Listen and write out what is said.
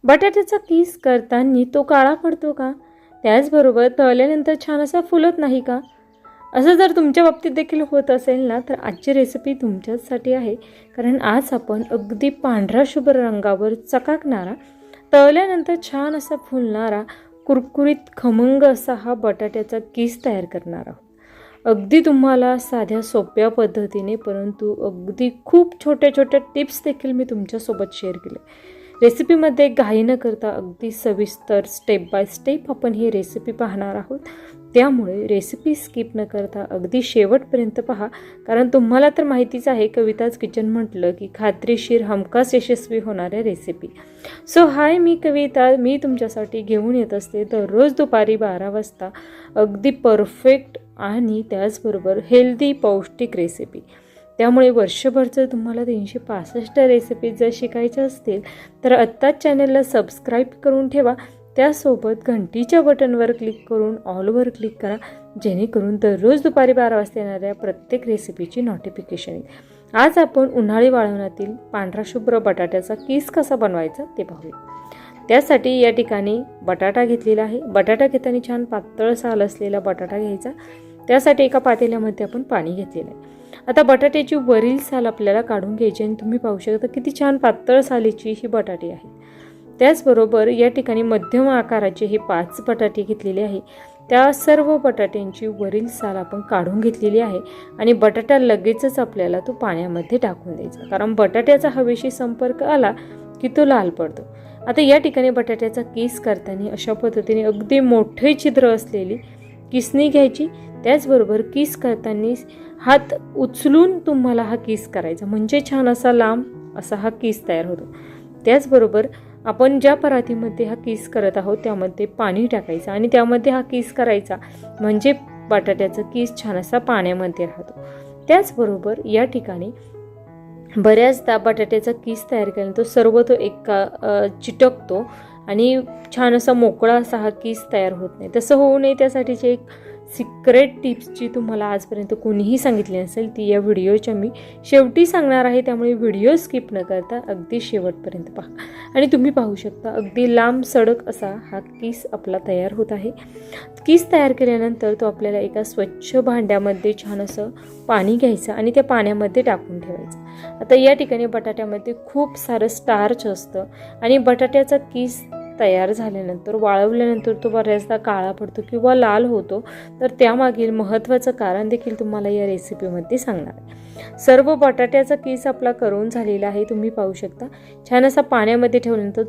बटाट्याचा किस करताना तो काळा पडतो का? त्याचबरोबर तळल्यानंतर छान असा फुलत नाही का? असं जर तुमच्या बाबतीत देखील होत असेल ना, तर आजची रेसिपी तुमच्यासाठी आहे. कारण आज आपण अगदी पांढरा शुभ्र रंगावर चकाकणारा, तळल्यानंतर छान असा फुलणारा, कुरकुरीत खमंग असा हा बटाट्याचा किस तयार करणार आहोत. अगदी तुम्हाला साध्या सोप्या पद्धतीने, परंतु अगदी खूप छोट्या छोट्या टिप्स देखील मी तुमच्यासोबत शेअर केले. रेसिपीमध्ये घाई न करता अगदी सविस्तर स्टेप बाय स्टेप आपण ही रेसिपी पाहणार आहोत. त्यामुळे रेसिपी स्किप न करता अगदी शेवटपर्यंत पहा. कारण तुम्हाला तर माहितीच आहे, कविताज किचन म्हटलं की खात्रीशीर हमखास यशस्वी होणाऱ्या रेसिपी. सो हाय, मी कविता. मी तुमच्यासाठी घेऊन येत असते दररोज दुपारी 12 वाजता अगदी परफेक्ट आणि त्याचबरोबर हेल्दी पौष्टिक रेसिपी. त्यामुळे वर्षभर जर तुम्हाला 365 रेसिपीज जर शिकायच्या असतील तर आत्ताच चॅनलला सबस्क्राईब करून ठेवा. त्यासोबत घंटीच्या बटनवर क्लिक करून ऑलवर क्लिक करा, जेणेकरून दररोज दुपारी 12 वाजता येणाऱ्या प्रत्येक रेसिपीची नोटिफिकेशन येईल. आज आपण उन्हाळी वाळवणातील पांढरा शुभ्र बटाट्याचा किस कसा बनवायचा ते पाहूया. त्यासाठी या ठिकाणी बटाटा घेतलेला आहे. बटाटा घेताना छान पातळ साल असलेला बटाटा घ्यायचा. त्यासाठी एका पातेल्यामध्ये आपण पाणी घेतलेलं आहे. आता बटाट्याची वरील साल आपल्याला काढून घ्यायची आणि तुम्ही पाहू शकता किती छान पातळ सालीची ही बटाटे आहेत. त्याचबरोबर या ठिकाणी मध्यम आकाराचे हे 5 बटाटे घेतलेले आहे. त्या सर्व बटाट्यांची वरील साल आपण काढून घेतलेली आहे आणि बटाटा लगेचच आपल्याला तो पाण्यामध्ये टाकून द्यायचा. कारण बटाट्याचा हवेशी संपर्क आला की तो लाल पडतो. आता या ठिकाणी बटाट्याचा किस करताना अशा पद्धतीने अगदी मोठे छिद्र असलेली किसणी घ्यायची. त्याचबरोबर किस करताना हात उचलून तुम्हाला हा किस करायचा, म्हणजे छान असा लांब असा हा किस तयार होतो. त्याचबरोबर आपण ज्या परातीमध्ये हा किस करत आहोत त्यामध्ये पाणी टाकायचं आणि त्यामध्ये हा किस करायचा, म्हणजे बटाट्याचा किस छान असा पाण्यामध्ये राहतो. त्याचबरोबर या ठिकाणी बऱ्याचदा बटाट्याचा किस तयार केल्यानंतर सर्व तो चिटकतो आणि छान असा मोकळा असा हा किस तयार होत नाही. तसं होऊ नये त्यासाठीची एक सिक्रेट टिप्सची तुम्हाला आजपर्यंत कोणीही सांगितली नसेल, ती या व्हिडिओच्या मी शेवटी सांगणार आहे. त्यामुळे व्हिडिओ स्किप न करता अगदी शेवटपर्यंत पहा. आणि तुम्ही पाहू शकता अगदी लांब सडक असा हा किस आपला तयार होत आहे. किस तयार केल्यानंतर तो आपल्याला एका स्वच्छ भांड्यामध्ये छान असं पाणी घ्यायचं आणि त्या पाण्यामध्ये टाकून ठेवायचं. आता या ठिकाणी बटाट्यामध्ये खूप सारं स्टार्च असतं आणि बटाट्याचा किस तयार झाल्यानंतर वाळवल्यानंतर तो बऱ्याचदा काळा पडतो किंवा लाल होतो. तर त्यामागील महत्त्वाचं कारण देखील तुम्हाला या रेसिपीमध्ये सांगणार आहे. सर्व बटाट्याचा किस आपला करून झालेला आहे. तुम्ही पाहू शकता छान असा पाण्यामध्ये ठेवल्यानंतर